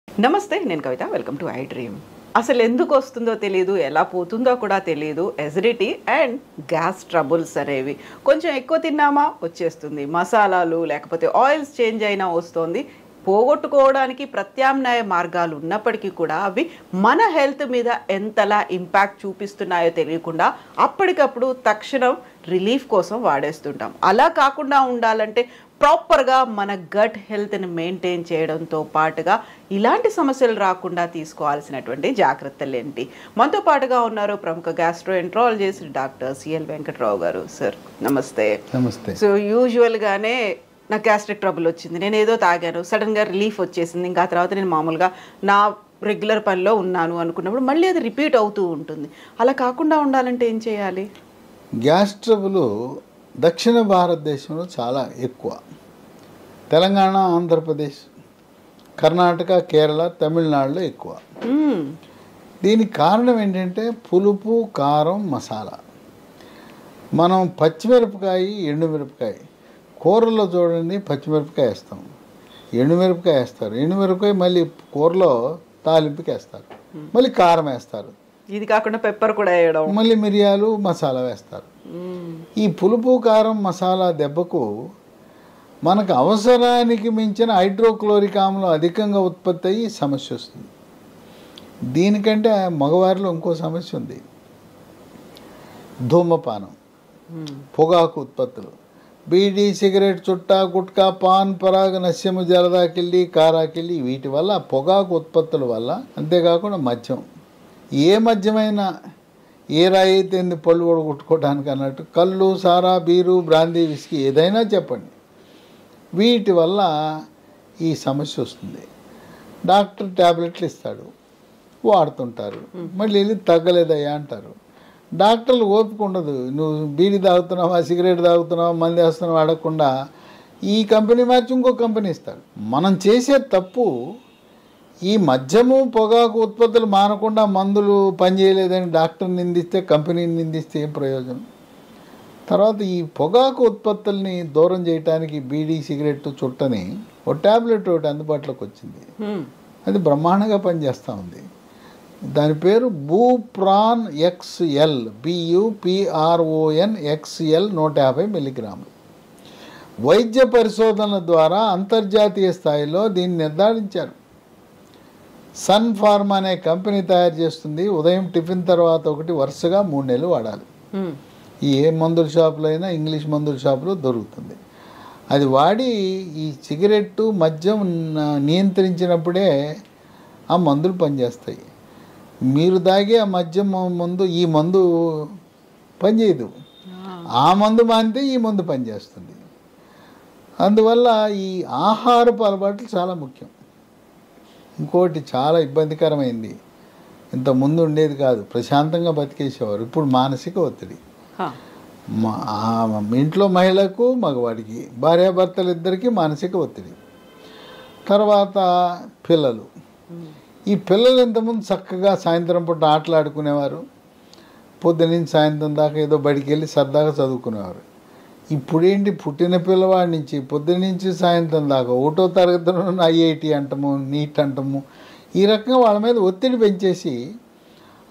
నమస్తే, నేను Kavitha. Welcome to I dream. అసలు ఎందుకు వస్తుందో తెలియదు, ఎలా పోతుందో కూడా తెలియదు. ఎసిడిటీ అండ్ గ్యాస్ ట్రబుల్స్ అనేవి కొంచెం ఎక్కువ తిన్నామా వచ్చేస్తుంది. మసాలాలు లేకపోతే ఆయిల్స్ చేంజ్ అయినా వస్తుంది. పోగొట్టుకోవడానికి ప్రత్యామ్నాయ మార్గాలు ఉన్నప్పటికీ కూడా అవి మన హెల్త్ మీద ఎంతలా ఇంపాక్ట్ చూపిస్తున్నాయో తెలియకుండా అప్పటికప్పుడు తక్షణం రిలీఫ్ కోసం వాడేస్తుంటాం. అలా కాకుండా ఉండాలంటే ప్రాపర్గా మన గట్ హెల్త్ని మెయింటైన్ చేయడంతో పాటుగా ఇలాంటి సమస్యలు రాకుండా తీసుకోవాల్సినటువంటి జాగ్రత్తలు ఏంటి? మనతో పాటుగా ఉన్నారు ప్రముఖ గ్యాస్ట్రోఎంట్రాలజిస్ట్ డాక్టర్ సిఎల్ వెంకట్రావు గారు. సార్ నమస్తే. నమస్తే. సో యూజువల్గానే నాకు గ్యాస్ట్రిక్ ట్రబుల్ వచ్చింది, నేను ఏదో తాగాను, సడన్గా రిలీఫ్ వచ్చేసింది, ఇంకా తర్వాత నేను మామూలుగా నా రెగ్యులర్ పనిలో ఉన్నాను అనుకున్నప్పుడు మళ్ళీ అది రిపీట్ అవుతూ ఉంటుంది. అలా కాకుండా ఉండాలంటే ఏం చేయాలి? గ్యాస్ ట్రబుల్ దక్షిణ భారతదేశంలో చాలా ఎక్కువ. తెలంగాణ, ఆంధ్రప్రదేశ్, కర్ణాటక, కేరళ, తమిళనాడులో ఎక్కువ. దీనికి కారణం ఏంటంటే పులుపు, కారం, మసాలా. మనం పచ్చిమిరపకాయ, ఎండుమిరపకాయ కూరల్లో చూడండి, పచ్చిమిరపకాయ వేస్తాం, ఎండుమిరపకాయ వేస్తారు, ఎండుమిరపకాయ మళ్ళీ కూరలో తాలింపుకి వేస్తారు, మళ్ళీ కారం వేస్తారు, ఇది కాకుండా పెప్పర్ కూడా వేయడం, మళ్ళీ మిరియాలు, మసాలా వేస్తారు. ఈ పులుపు, కారం, మసాలా దెబ్బకు మనకు అవసరానికి మించిన హైడ్రోక్లోరిక్ ఆమ్లం అధికంగా ఉత్పత్తి అయ్యి సమస్య వస్తుంది. దీనికంటే మగవారిలో ఇంకో సమస్య ఉంది, ధూమపానం, పొగాకు ఉత్పత్తులు. బీడీ, సిగరెట్, చుట్టా, గుట్కా, పాన్, పరాగ్, నస్యము, జలదాకిళ్ళి, కారాకిళ్ళి, వీటి వల్ల పొగాకు ఉత్పత్తుల వల్ల, అంతేకాకుండా మద్యం, ఏ మద్యమైనా ఏ రాయి తింది పళ్ళు కొట్టుకోవడానికి అన్నట్టు, కళ్ళు, సారా, బీరు, బ్రాందీ, విస్కీ ఏదైనా చెప్పండి, వీటి వల్ల ఈ సమస్య వస్తుంది. డాక్టర్ ట్యాబ్లెట్లు ఇస్తాడు, వాడుతుంటారు, మళ్ళీ వెళ్ళి తగ్గలేదయ్యా అంటారు. డాక్టర్లు ఓపిక ఉండదు, నువ్వు బీడీ తాగుతున్నావా, సిగరెట్ తాగుతున్నావా, మంది వేస్తున్నావు అడగకుండా ఈ కంపెనీ మార్చి ఇంకో కంపెనీ ఇస్తాడు. మనం చేసే తప్పు ఈ మద్యము, పొగాకు ఉత్పత్తులు మానకుండా మందులు పనిచేయలేదని డాక్టర్ని నిందిస్తే, కంపెనీని నిందిస్తే ఏం ప్రయోజనం? తర్వాత ఈ పొగాకు ఉత్పత్తుల్ని దూరం చేయడానికి బీడీ, సిగరెట్, చుట్టని ఒక ట్యాబ్లెట్ ఒకటి అందుబాటులోకి వచ్చింది. అది బ్రహ్మాండంగా పనిచేస్తూ ఉంది. దాని పేరు బూప్రాన్ XL, BUPRON XL, 150 మిల్లీగ్రాములు. వైద్య పరిశోధనల ద్వారా అంతర్జాతీయ స్థాయిలో దీన్ని నిర్ధారించారు. సన్ ఫార్మా అనే కంపెనీ తయారు చేస్తుంది. ఉదయం టిఫిన్ తర్వాత ఒకటి, వరుసగా 3 నెలలు వాడాలి. ఏ మందుల షాపులో అయినా, ఇంగ్లీష్ మందుల షాపులో దొరుకుతుంది. అది వాడి ఈ సిగరెట్టు, మద్యం నియంత్రించినప్పుడే ఆ మందులు పనిచేస్తాయి. మీరు తాగే ఆ మద్యం మందు, ఈ మందు పనిచేయదు. ఆ మందు మానితే ఈ మందు పనిచేస్తుంది. అందువల్ల ఈ ఆహారపు అలవాట్లు చాలా ముఖ్యం. ఇంకోటి చాలా ఇబ్బందికరమైంది, ఇంతకుముందు ఉండేది కాదు, ప్రశాంతంగా బతికేసేవారు. ఇప్పుడు మానసిక ఒత్తిడి. ఇంట్లో మహిళకు, మగవాడికి, భార్యాభర్తలు ఇద్దరికీ మానసిక ఒత్తిడి. తర్వాత పిల్లలు. ఈ పిల్లలు ఇంతకుముందు చక్కగా సాయంత్రం పూట ఆటలు ఆడుకునేవారు, పొద్దునుంచి సాయంత్రం దాకా ఏదో బడికి వెళ్ళి సరదాగా చదువుకునేవారు. ఇప్పుడేంటి, పుట్టిన పిల్లవాడి నుంచి పొద్దునుంచి సాయంత్రం దాకా 1వ తరగతిలో IIT అంటము, నీట్ అంటము, ఈ రకంగా వాళ్ళ మీద ఒత్తిడి పెంచేసి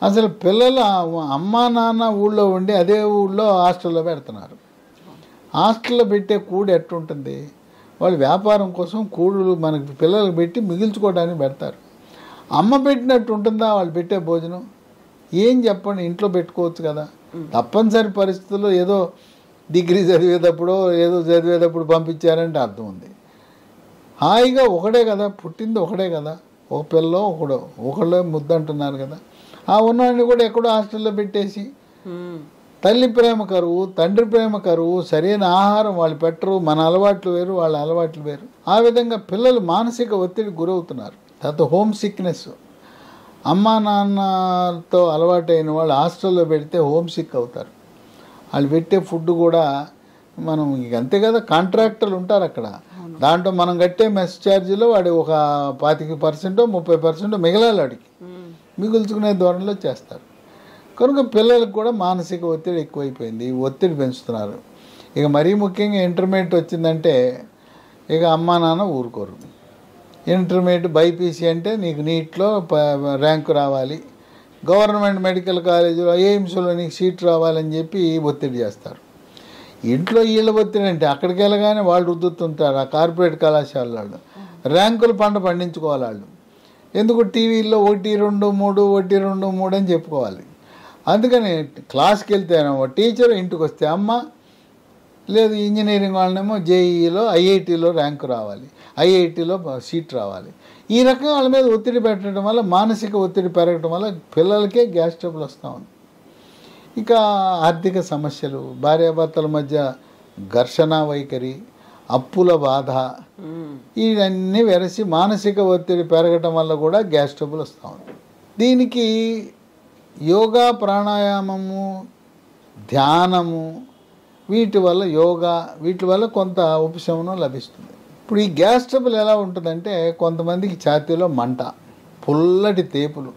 అసలు పిల్లల అమ్మా నాన్న ఊళ్ళో ఉండి అదే ఊళ్ళో హాస్టల్లో పెడుతున్నారు. హాస్టల్లో పెట్టే కూడు ఎట్టుంటుంది? వాళ్ళు వ్యాపారం కోసం కూడులు మనకి పిల్లలకు పెట్టి మిగిల్చుకోవడానికి పెడతారు. అమ్మ పెట్టినట్టు ఉంటుందా వాళ్ళు పెట్టే భోజనం? ఏం చెప్పండి, ఇంట్లో పెట్టుకోవచ్చు కదా. తప్పనిసరి పరిస్థితుల్లో ఏదో డిగ్రీ చదివేటప్పుడు, ఏదో చదివేటప్పుడు పంపించారంటే అర్థం ఉంది. హాయిగా ఒకడే కదా, పుట్టింది ఒకడే కదా, ఒక పిల్లో ఒకళ్ళే ముద్దంటున్నారు కదా. ఆ ఉన్నవాడిని కూడా ఎక్కడో హాస్టల్లో పెట్టేసి తల్లి ప్రేమ కరువు, తండ్రి ప్రేమ కరువు, సరైన ఆహారం వాళ్ళు పెట్టరు, మన అలవాట్లు వేరు, వాళ్ళ అలవాట్లు వేరు. ఆ విధంగా పిల్లలు మానసిక ఒత్తిడికి గురవుతున్నారు. తర్వాత హోమ్ సిక్నెస్. అమ్మా నాన్నతో అలవాటైన వాళ్ళు హాస్టల్లో పెడితే హోమ్ సిక్ అవుతారు. వాళ్ళు పెట్టే ఫుడ్ కూడా మనం అంతే కదా, కాంట్రాక్టర్లు ఉంటారు అక్కడ, దాంట్లో మనం కట్టే మెస్ ఛార్జీలో వాడి ఒక 25% 30% మిగలాలి, వాడికి మిగుల్చుకునే ధోరణిలో చేస్తారు. కనుక పిల్లలకు కూడా మానసిక ఒత్తిడి ఎక్కువైపోయింది, ఒత్తిడి పెంచుతున్నారు. ఇక మరీ ముఖ్యంగా ఇంటర్మీడియట్ వచ్చిందంటే ఇక అమ్మా నాన్న ఊరుకోరు. ఇంటర్మీడియట్ బైపీసీ అంటే నీకు నీట్లో ర్యాంకు రావాలి, గవర్నమెంట్ మెడికల్ కాలేజీలో ఎయిమ్స్లో నీకు సీట్ రావాలని చెప్పి ఒత్తిడి చేస్తారు. ఇంట్లో వీళ్ళ ఒత్తిడి అంటే అక్కడికి వెళ్ళగానే వాళ్ళు రుద్దుతుంటారు. ఆ కార్పొరేట్ కళాశాల వాళ్ళు ర్యాంకులు పండించుకోవాలి. వాళ్ళు ఎందుకు టీవీల్లో 1, 2, 3 1, 2, 3 అని చెప్పుకోవాలి. అందుకని క్లాస్కి వెళ్తేనేమో టీచర్, ఇంటికి వస్తే అమ్మ, లేదు ఇంజనీరింగ్ వాళ్ళనేమో జేఈలో ఐఐటీలో ర్యాంకు రావాలి, ఐఐటీలో సీట్ రావాలి. ఈ రకంగా వాళ్ళ మీద ఒత్తిడి పెట్టడం వల్ల మానసిక ఒత్తిడి పెరగడం వల్ల పిల్లలకే గ్యాస్ ట్రబుల్ వస్తూ ఉంది. ఇక ఆర్థిక సమస్యలు, భార్యాభర్తల మధ్య ఘర్షణ వైఖరి, అప్పుల బాధ, ఇవన్నీ వెరసి మానసిక ఒత్తిడి పెరగటం వల్ల కూడా గ్యాస్ ట్రబుల్ వస్తూ ఉంది. దీనికి యోగా, ప్రాణాయామము, ధ్యానము, వీటి వల్ల కొంత ఉపశమనం లభిస్తుంది. ఇప్పుడు ఈ గ్యాస్ ట్రబుల్ ఎలా ఉంటుందంటే కొంతమందికి ఛాతీలో మంట, పుల్లటి తేపులు,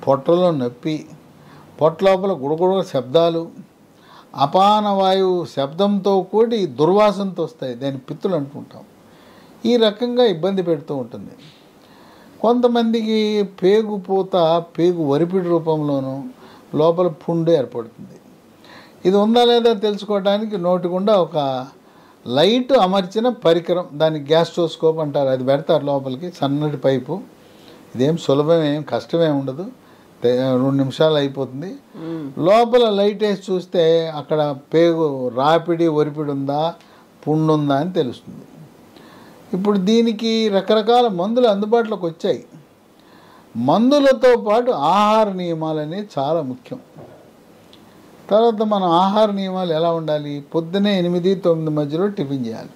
పొట్టలో నొప్పి, పొట్ట లోపల గుడగుడ శబ్దాలు, అపాన వాయువు శబ్దంతో కూడి దుర్వాసనతో వస్తాయి. దాన్ని పిత్తులు అనుకుంటాం. ఈ రకంగా ఇబ్బంది పెడుతూ ఉంటుంది. కొంతమందికి పేగుపూత, పేగు వరిపిడి రూపంలోనూ లోపల పుండు ఏర్పడుతుంది. ఇది ఉందా లేదా తెలుసుకోవడానికి నోటి గుండా ఒక లైట్ అమర్చిన పరికరం, దాన్ని గ్యాస్ట్రోస్కోప్ అంటారు, అది పెడతారు లోపలికి, సన్నటి పైపు. ఇదేం సులభమేం కష్టమేం ఉండదు, 2 నిమిషాలు అయిపోతుంది. లోపల లైట్ వేసి చూస్తే అక్కడ పేగు రాపిడి ఒరిపిడి ఉందా, పుండు ఉందా అని తెలుస్తుంది. ఇప్పుడు దీనికి రకరకాల మందులు అందుబాటులోకి వచ్చాయి. మందులతో పాటు ఆహార నియమాలు అనేవి చాలా ముఖ్యం. తర్వాత మనం ఆహార నియమాలు ఎలా ఉండాలి? పొద్దునే 8, 9 మధ్యలో టిఫిన్ చేయాలి,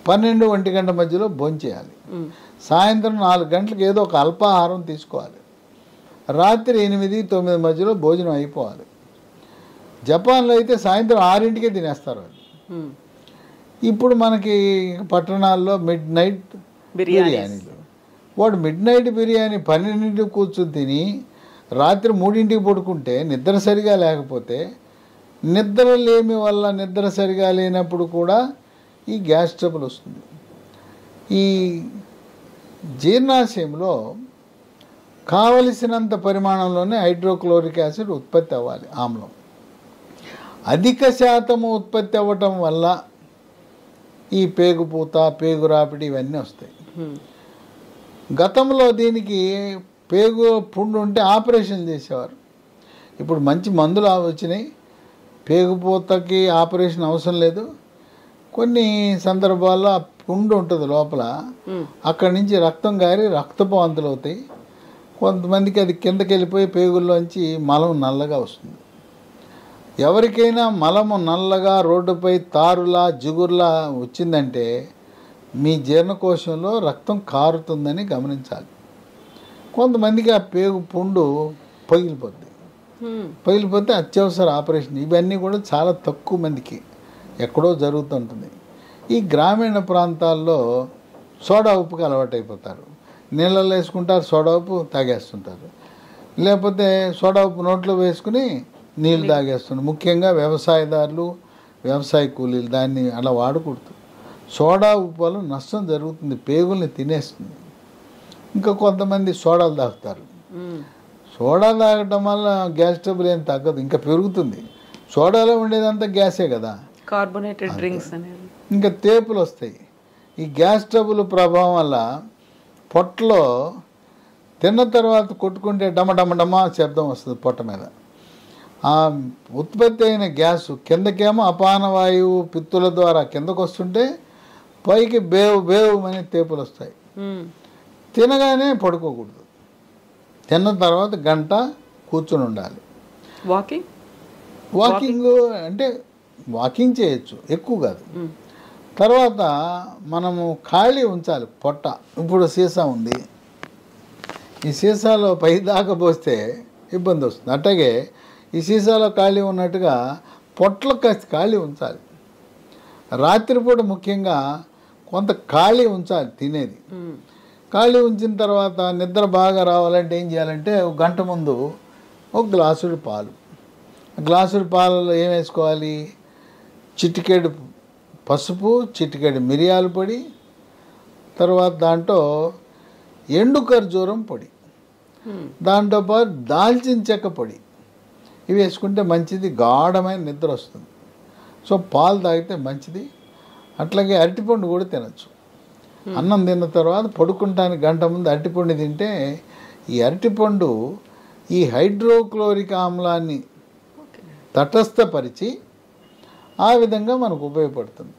12, 1 గంట మధ్యలో భోంచేయాలి, సాయంత్రం 4 గంటలకు ఏదో ఒక అల్పాహారం తీసుకోవాలి, రాత్రి 8, 9 మధ్యలో భోజనం అయిపోవాలి. జపాన్లో అయితే సాయంత్రం 6ంటికే తినేస్తారు వాళ్ళు. ఇప్పుడు మనకి పట్టణాల్లో మిడ్ నైట్ బిర్యానీలు. వాడు మిడ్ నైట్ బిర్యానీ 12ంటికి కూర్చొని తిని రాత్రి 3ంటికి పడుకుంటే నిద్ర సరిగా లేకపోతే, నిద్ర లేమి వల్ల నిద్ర సరిగా లేనప్పుడు కూడా ఈ గ్యాస్ ట్రబుల్ వస్తుంది. ఈ జీర్ణాశయంలో కావలసినంత పరిమాణంలోనే హైడ్రోక్లోరిక్ యాసిడ్ ఉత్పత్తి అవ్వాలి, ఆమ్లం. అధిక శాతము ఉత్పత్తి అవ్వటం వల్ల ఈ పేగుపూత, పేగు రాపిడి ఇవన్నీ వస్తాయి. గతంలో దీనికి పేగు పుండు ఉంటే ఆపరేషన్ చేసేవారు. ఇప్పుడు మంచి మందులు వచ్చినాయి, పేగుపూతకి ఆపరేషన్ అవసరం లేదు. కొన్ని సందర్భాల్లో ఆ పుండు ఉంటుంది లోపల, అక్కడి నుంచి రక్తం గారి రక్తపు వాంతులు అవుతాయి. కొంతమందికి అది కిందకి వెళ్ళిపోయి పేగుల్లోంచి మలం నల్లగా వస్తుంది. ఎవరికైనా మలము నల్లగా రోడ్డుపై తారులా జిగురులా వచ్చిందంటే మీ జీర్ణకోశంలో రక్తం కారుతుందని గమనించాలి. కొంతమందికి ఆ పేగు పుండు పగిలిపోతే అత్యవసర ఆపరేషన్. ఇవన్నీ కూడా చాలా తక్కువ మందికి ఎక్కడో జరుగుతుంటుంది. ఈ గ్రామీణ ప్రాంతాల్లో సోడా ఉప్పుకి అలవాటు అయిపోతారు. నీళ్ళల్లో వేసుకుంటారు, సోడా ఉప్పు తాగేస్తుంటారు. లేకపోతే సోడా ఉప్పు నోట్లో వేసుకుని నీళ్ళు తాగేస్తున్నారు. ముఖ్యంగా వ్యవసాయదారులు, వ్యవసాయ కూలీలు దాన్ని అలా వాడకూడదు. సోడా ఉప్పు వల్ల నష్టం జరుగుతుంది, పేగుల్ని తినేస్తుంది. ఇంకా కొంతమంది సోడాలు తాగుతారు. సోడా తాగటం వల్ల గ్యాస్ ట్రబుల్ ఏం తగ్గదు, ఇంకా పెరుగుతుంది. సోడాలో ఉండేదంతా గ్యాసే కదా, కార్బోనేటెడ్ డ్రింక్స్ అనేది. ఇంకా తేపులు వస్తాయి. ఈ గ్యాస్ ట్రబుల్ ప్రభావం వల్ల పొట్టలో తిన్న తర్వాత కొట్టుకుంటే డమ శబ్దం వస్తుంది పొట్ట మీద. ఆ ఉత్పత్తి అయిన గ్యాసు కిందకేమో అపాన వాయువు పిత్తుల ద్వారా కిందకు వస్తుంటే పైకి బేవు అనే తేపులు వస్తాయి. తినగానే పడుకోకూడదు, తిన్న తర్వాత గంట కూర్చొని ఉండాలి. వాకింగ్ అంటే వాకింగ్ చేయొచ్చు, ఎక్కువ కాదు. తర్వాత మనము ఖాళీ ఉంచాలి పొట్ట. ఇప్పుడు సీసా ఉంది, ఈ సీసాలో పై దాకా పోస్తే ఇబ్బంది వస్తుంది. అట్లాగే ఈ సీసాలో ఖాళీ ఉన్నట్టుగా పొట్టలో కాస్త ఖాళీ ఉంచాలి. రాత్రిపూట ముఖ్యంగా కొంత ఖాళీ ఉంచాలి తినేది. ఖాళీ ఉంచిన తర్వాత నిద్ర బాగా రావాలంటే ఏం చేయాలంటే 1 గంట ముందు 1 గ్లాసుడు పాలు. గ్లాసుడు పాలలో ఏం వేసుకోవాలి? చిటికెడు పసుపు, చిటికెడు మిరియాల పొడి, తర్వాత దాంట్లో ఎండు ఖర్జూరం పొడి, దాంతోపాటు దాల్చిన చెక్క పొడి, ఇవి వేసుకుంటే మంచిది, గాఢమైన నిద్ర వస్తుంది. సో పాలు తాగితే మంచిది. అట్లాగే అరటిపండు కూడా తినచ్చు. అన్నం తిన్న తర్వాత పడుకుంటానికి గంట ముందు అరటిపండు తింటే ఈ అరటిపండు ఈ హైడ్రోక్లోరిక్ ఆమ్లాన్ని తటస్థపరిచి ఆ విధంగా మనకు ఉపయోగపడుతుంది.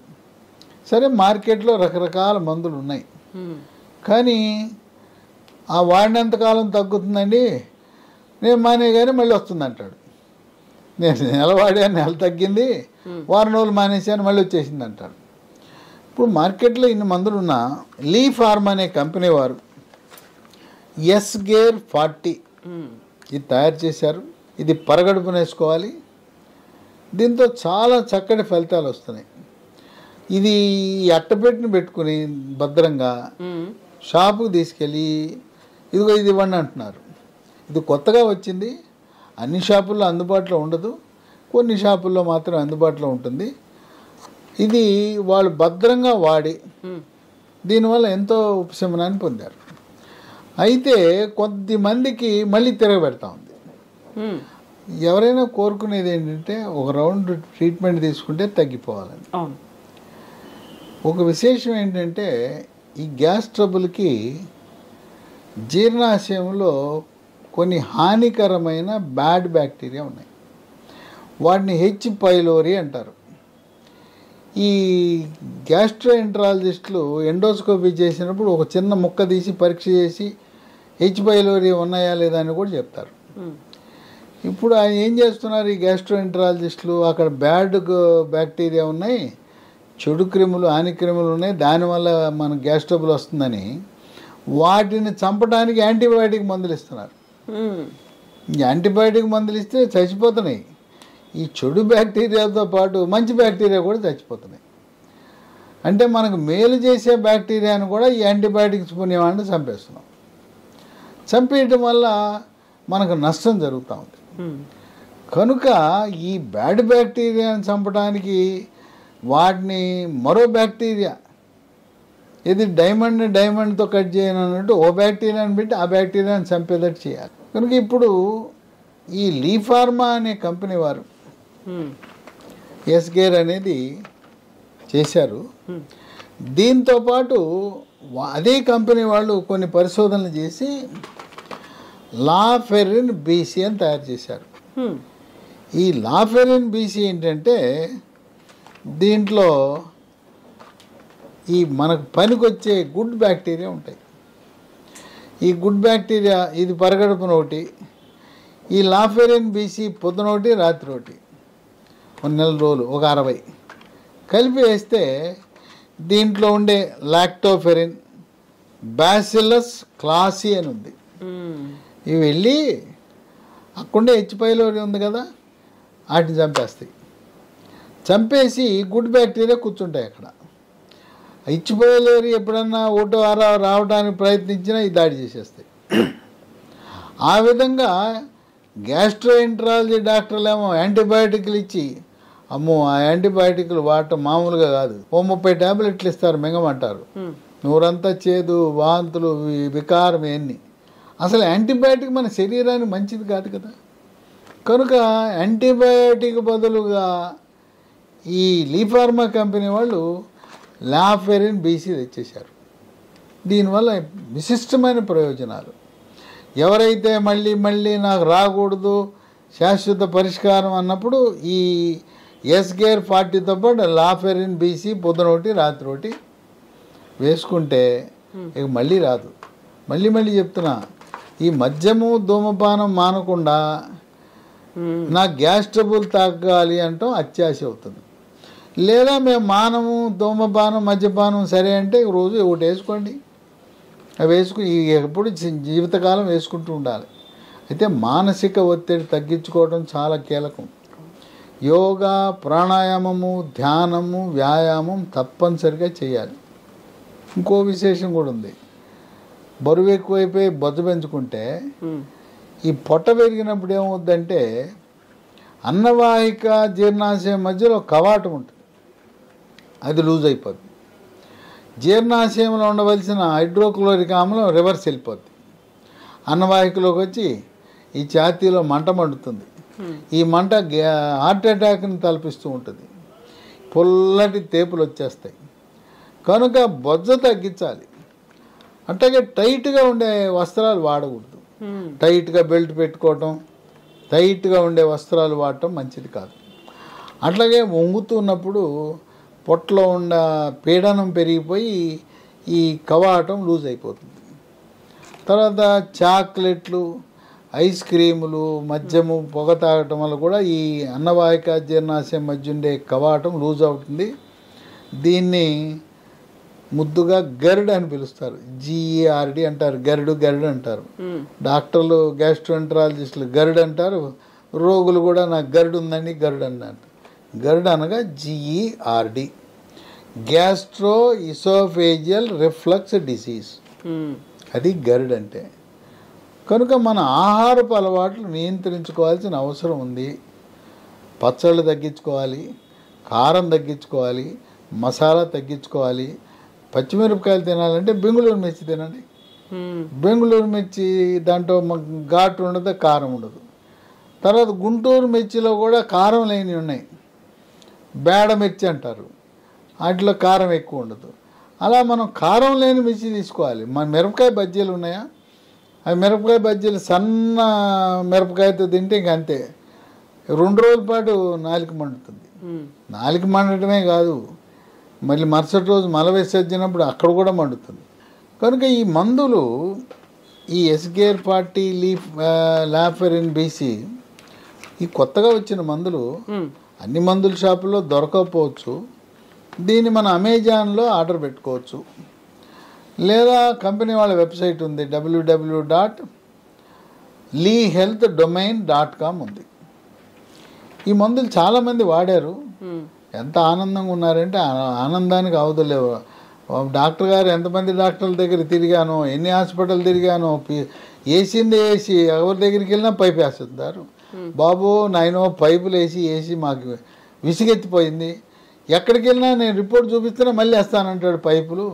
సరే, మార్కెట్లో రకరకాల మందులు ఉన్నాయి, కానీ ఆ వాడినంతకాలం తగ్గుతుందండి, నేను మానే కానీ మళ్ళీ వస్తుంది అంటాడు. నేను నెల వాడాను, నెల తగ్గింది, వారం రోజులు మానేశాను, మళ్ళీ వచ్చేసింది అంటాడు. ఇప్పుడు మార్కెట్లో ఇన్ని మందులు ఉన్నా లీ ఫార్మ్ అనే కంపెనీ వారు ఎస్గేర్ 40 ఇది తయారు చేశారు. ఇది పరగడుపున వేసుకోవాలి. దీంతో చాలా చక్కటి ఫలితాలు వస్తున్నాయి. ఇది అట్టపెట్టిన పెట్టుకుని భద్రంగా షాపుకి తీసుకెళ్ళి ఇదిగో ఇది ఇవ్వండి అంటున్నారు. ఇది కొత్తగా వచ్చింది, అన్ని షాపుల్లో అందుబాటులో ఉండదు, కొన్ని షాపుల్లో మాత్రం అందుబాటులో ఉంటుంది. ఇది వాళ్ళు భద్రంగా వాడి దీనివల్ల ఎంతో ఉపశమనాన్ని పొందారు. అయితే కొద్దిమందికి మళ్ళీ తిరగబెడతా ఉంది. ఎవరైనా కోరుకునేది ఏంటంటే ఒక రౌండ్ ట్రీట్మెంట్ తీసుకుంటే తగ్గిపోవాలని. ఒక విశేషం ఏంటంటే ఈ గ్యాస్ ట్రబుల్కి జీర్ణాశయంలో కొన్ని హానికరమైన బ్యాడ్ బ్యాక్టీరియా ఉన్నాయి. వాటిని హెచ్ పైలోరీ అంటారు. ఈ గ్యాస్ట్రోఎంట్రాలజిస్టులు ఎండోస్కోపీ చేసినప్పుడు ఒక చిన్న ముక్క తీసి పరీక్ష చేసి హెచ్ పైలోరీ ఉన్నాయా లేదా అని కూడా చెప్తారు. ఇప్పుడు ఆయన ఏం చేస్తున్నారు, ఈ గ్యాస్ట్రోఎంట్రాలజిస్టులు అక్కడ బ్యాడ్ బ్యాక్టీరియా ఉన్నాయి, చెడు క్రిములు, హానిక్రిములు ఉన్నాయి, దానివల్ల మన గ్యాస్ ట్రబుల్ వస్తుందని వాటిని చంపడానికి యాంటీబయాటిక్ మందులు ఇస్తున్నారు. యాంటీబయాటిక్ మందులు ఇస్తే చచ్చిపోతున్నాయి. ఈ చెడు బ్యాక్టీరియాతో పాటు మంచి బ్యాక్టీరియా కూడా చచ్చిపోతున్నాయి. అంటే మనకు మేలు చేసే బ్యాక్టీరియాను కూడా ఈ యాంటీబయాటిక్స్ పుణ్యమాన్ని చంపేస్తున్నాం. చంపేయటం వల్ల మనకు నష్టం జరుగుతూ ఉంది. కనుక ఈ బ్యాడ్ బ్యాక్టీరియాని చంపడానికి వాటిని మరో బ్యాక్టీరియా, ఇది డైమండ్తో కట్ చేయను అన్నట్టు ఓ బ్యాక్టీరియాని పెట్టి ఆ బ్యాక్టీరియాని చంపేటట్టు చేయాలి. కనుక ఇప్పుడు ఈ లీ ఫార్మా అనే కంపెనీ వారు ఎస్గేర్ అనేది చేశారు. దీంతోపాటు అదే కంపెనీ వాళ్ళు కొన్ని పరిశోధనలు చేసి లాఫెరిన్ బీసీ అని తయారు చేశారు. ఈ లాఫెరిన్ బీసీ ఏంటంటే దీంట్లో ఈ మనకు పనికొచ్చే గుడ్ బ్యాక్టీరియా ఉంటాయి. ఈ గుడ్ బ్యాక్టీరియా ఇది పరగడుపున ఒకటి, ఈ లాఫెరిన్ బీసీ పొద్దున ఒకటి రాత్రి ఒకటి, 1 నెల రోజులు ఒక 60 కలిపి వేస్తే దీంట్లో ఉండే లాక్టోఫెరిన్, బ్యాసిల్లస్ క్లాసీ అని ఉంది. ఇవి వెళ్ళి అక్కడే హెచ్ పైలోరీ ఉంది కదా, వాటిని చంపేస్తాయి. చంపేసి గుడ్ బ్యాక్టీరియా కూర్చుంటాయి అక్కడ. హెచ్ పైలోరీ ఎప్పుడన్నా ఓటో రావడానికి ప్రయత్నించినా ఈ దాడి చేసేస్తాయి. ఆ విధంగా గ్యాస్ట్రోఎంట్రాలజీ డాక్టర్లు ఏమో యాంటీబయాటిక్లు ఇచ్చి, అమ్మో ఆ యాంటీబయాటిక్లు వాడటం మామూలుగా కాదు, ఓ 30 ట్యాబ్లెట్లు ఇస్తారు, మింగమంటారు. నూరంతా చేదు, వాంతులు, వికారం ఇవన్నీ. అసలు యాంటీబయాటిక్ మన శరీరానికి మంచిది కాదు కదా. కనుక యాంటీబయాటిక్ బదులుగా ఈ లీ ఫార్మా కంపెనీ వాళ్ళు లాఫెరిన్ బీసీ తెచ్చేశారు. దీనివల్ల విశిష్టమైన ప్రయోజనాలు. ఎవరైతే మళ్ళీ మళ్ళీ నాకు రాకూడదు, శాశ్వత పరిష్కారం అన్నప్పుడు ఈ ఎస్గేర్ 40తో పాటు లాఫెరిన్ బీసీ పొద్దున ఒకటి రాత్రి ఒకటి వేసుకుంటే ఇక మళ్ళీ రాదు. మళ్ళీ చెప్తున్నా, ఈ మద్యము ధూమపానం మానకుండా నా గ్యాస్ ట్రబుల్ తగ్గాలి అంటాం అత్యాశ అవుతుంది. లేదా మేము మానము, ధూమపానం, మద్యపానం సరే అంటే రోజు ఒకటి వేసుకోండి, అవి వేసుకుని ఎప్పుడు జీవితకాలం వేసుకుంటూ ఉండాలి. అయితే మానసిక ఒత్తిడి తగ్గించుకోవడం చాలా కీలకం. యోగా, ప్రాణాయామము, ధ్యానము, వ్యాయామం తప్పనిసరిగా చేయాలి. ఇంకో విశేషం కూడా ఉంది. బరువు ఎక్కువైపోయి బొజ్జ పెంచుకుంటే ఈ పొట్ట పెరిగినప్పుడు ఏమవుద్దంటే అన్నవాహిక జీర్ణాశయం మధ్యలో కవాటం ఉంటుంది. అది లూజ్ అయిపోద్ది. జీర్ణాశయంలో ఉండవలసిన హైడ్రోక్లోరిక్ ఆమ్లం రివర్స్ వెళ్ళిపోద్ది, అన్నవాహికలోకి వచ్చి ఈ ఛాతీలో మంట మండుతుంది. ఈ మంట హార్ట్ అటాక్ని తలపిస్తూ ఉంటుంది, పుల్లటి తేపులు వచ్చేస్తాయి. కనుక బొజ్జ తగ్గించాలి. అట్లాగే టైట్గా ఉండే వస్త్రాలు వాడకూడదు. టైట్గా బెల్ట్ పెట్టుకోవటం, టైట్గా ఉండే వస్త్రాలు వాడటం మంచిది కాదు. అట్లాగే వంగుతున్నప్పుడు పొట్టలో ఉన్న పీడనం పెరిగిపోయి ఈ కవాటం లూజ్ అయిపోతుంది. తర్వాత చాక్లెట్లు, ఐస్ క్రీములు, మద్యము, పొగ తాగటం వల్ల కూడా ఈ అన్నవాహిక జీర్ణాశయం మధ్య ఉండే కవాటం లూజ్ అవుతుంది. దీన్ని ముద్దుగా గరుడు అని పిలుస్తారు, GERD అంటారు, గరుడు అంటారు. డాక్టర్లు, గ్యాస్ట్రోఎంటరాలజిస్టులు గరుడు అంటారు, రోగులు కూడా నాకు గరుడు ఉందండి గరుడు అన్నారు. గరుడు అనగా GERD, gastro oesophageal reflux disease, అది గరుడు అంటే. కనుక మన ఆహారపు అలవాట్లు నియంత్రించుకోవాల్సిన అవసరం ఉంది. పచ్చళ్ళు తగ్గించుకోవాలి, కారం తగ్గించుకోవాలి, మసాలా తగ్గించుకోవాలి. పచ్చిమిరపకాయలు తినాలంటే బెంగుళూరు మిర్చి తినండి. బెంగుళూరు మిర్చి దాంట్లో ఘాటు ఉండదు, కారం ఉండదు. తర్వాత గుంటూరు మిర్చిలో కూడా కారం లేని ఉన్నాయి, బేడ మిర్చి అంటారు, వాటిలో కారం ఎక్కువ ఉండదు. అలా మనం కారం లేని మిర్చి తీసుకోవాలి. మన మిరపకాయ బజ్జీలు ఉన్నాయా, అవి మిరపకాయ బజ్జీలు సన్న మిరపకాయతో తింటే ఇంక అంతే, 2 రోజుల పాటు నాలుక మండుతుంది. నాలుక మండటమే కాదు, మళ్ళీ మరుసటి రోజు మల విసర్జినప్పుడు అక్కడ కూడా మండుతుంది. కనుక ఈ మందులు, ఈ ఎస్గేర్ 40 లాఫెరిన్ BC, ఈ కొత్తగా వచ్చిన మందులు అన్ని మందుల షాపుల్లో దొరకకపోవచ్చు. దీన్ని మన అమెజాన్లో ఆర్డర్ పెట్టుకోవచ్చు, లేదా కంపెనీ వాళ్ళ వెబ్సైట్ ఉంది, www.leehealthdomain.com ఉంది. ఈ మందులు చాలామంది వాడారు, ఎంత ఆనందంగా ఉన్నారంటే ఆనందానికి అవధులేవు. డాక్టర్ గారు ఎంతమంది డాక్టర్ల దగ్గర తిరిగానో, ఎన్ని హాస్పిటల్ తిరిగానో, వేసింది వేసి ఎవరి దగ్గరికి వెళ్ళినా పైపు వేస్తున్నారు. బాబు నాయనో పైపులు వేసి మాకు విసిగెత్తిపోయింది, ఎక్కడికి వెళ్ళినా నేను రిపోర్ట్ చూపిస్తున్నా మళ్ళీ వేస్తానంటాడు పైపులు.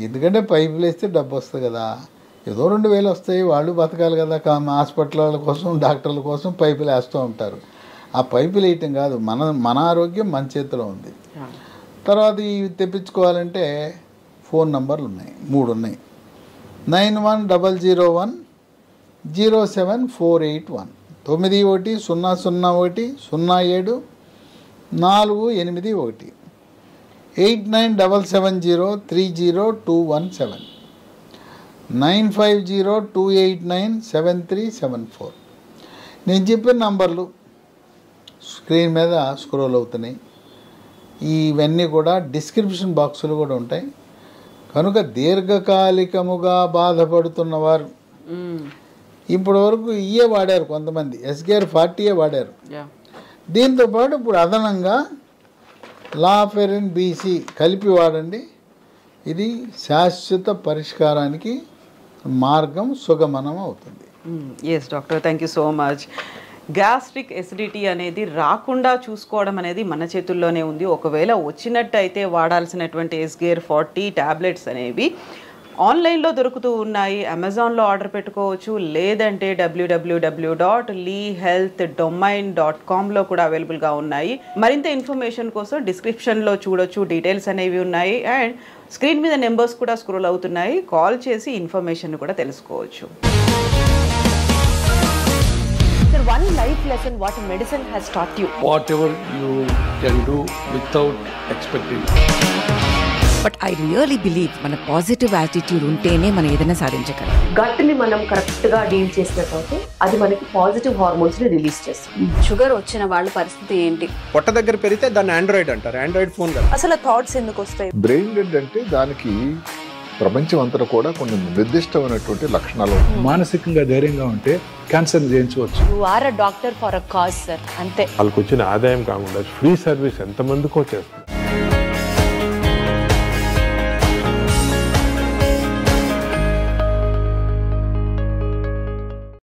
ఎందుకంటే పైపులు వేస్తే డబ్బు వస్తుంది కదా, ఏదో 2000 వస్తాయి, వాళ్ళు బతకాలి కదా. హాస్పిటల్ కోసం, డాక్టర్ల కోసం పైపులు వేస్తూ ఉంటారు. ఆ పైపులు వేయటం కాదు, మన ఆరోగ్యం మన చేతిలో ఉంది. తర్వాత ఇవి తెప్పించుకోవాలంటే ఫోన్ నంబర్లు ఉన్నాయి, 3 ఉన్నాయి. 91010748191001 0010748 8977030217 9502897374. నేను చెప్పిన నంబర్లు స్క్రీన్ మీద స్క్రోల్ అవుతున్నాయి. ఇవన్నీ కూడా డిస్క్రిప్షన్ బాక్సులు కూడా ఉంటాయి. కనుక దీర్ఘకాలికముగా బాధపడుతున్నవారు, ఇప్పటి వరకు ఇయే వాడారు, కొంతమంది ఎస్గేర్ 40 వాడారు. దీంతోపాటు ఇప్పుడు అదనంగా లాఫెరిన్ BC కలిపి వాడండి. ఇది శాశ్వత పరిష్కారానికి మార్గం సుగమనం అవుతుంది. Yes doctor, thank you so much. Gastric acidity అనేది రాకుండా చూసుకోవడం అనేది మన చేతుల్లోనే ఉంది. ఒకవేళ వచ్చినట్టయితే వాడాల్సినటువంటి ఎస్గేర్ 40 ట్యాబ్లెట్స్ అనేవి ఆన్లైన్లో దొరుకుతూ ఉన్నాయి, అమెజాన్లో ఆర్డర్ పెట్టుకోవచ్చు, లేదంటే www.leehealthdomain.comలో కూడా అవైలబుల్గా ఉన్నాయి. మరింత ఇన్ఫర్మేషన్ కోసం డిస్క్రిప్షన్లో చూడొచ్చు, డీటెయిల్స్ అనేవి ఉన్నాయి. అండ్ స్క్రీన్ మీద నెంబర్స్ కూడా స్క్రోల్ అవుతున్నాయి, కాల్ చేసి ఇన్ఫర్మేషన్ కూడా తెలుసుకోవచ్చు. Sir, one life lesson what medicine has taught you. Whatever you can do without expecting. But I really believe మన పాజిటివ్ యాటిట్యూడ్ ఉంటేనే మనం ఏదైనా సాధించగలం. గట్ని మనం కరెక్ట్గా డీల్ చేసినట్లయితే అది మనకి పాజిటివ్ హార్మోన్స్ని రిలీజ్ చేస్తుంది. షుగర్ వచ్చిన వాళ్ళ పరిస్థితి ఏంటి? పొట్ట దగ్గర పెరిగితే దాన్ని ఆండ్రాయిడ్ అంటారు, ఆండ్రాయిడ్ ఫోన్ కదా. అసలు థాట్స్ ఎందుకు వస్తాయి? బ్రెయిన్ డెడ్ అంటే దానికి ప్రపంచం అంతా కూడా కొన్ని నిర్దిష్టమైనటువంటి లక్షణాలు. మానసికంగా ధైర్యంగా ఉంటే క్యాన్సర్ జయించవచ్చు. You are a doctor for a cause sir, అంతే. వాళ్ళకి వచ్చిన ఆదాయం కాకుండా ఫ్రీ సర్వీస్ ఎంతమందికో చేస్తారు.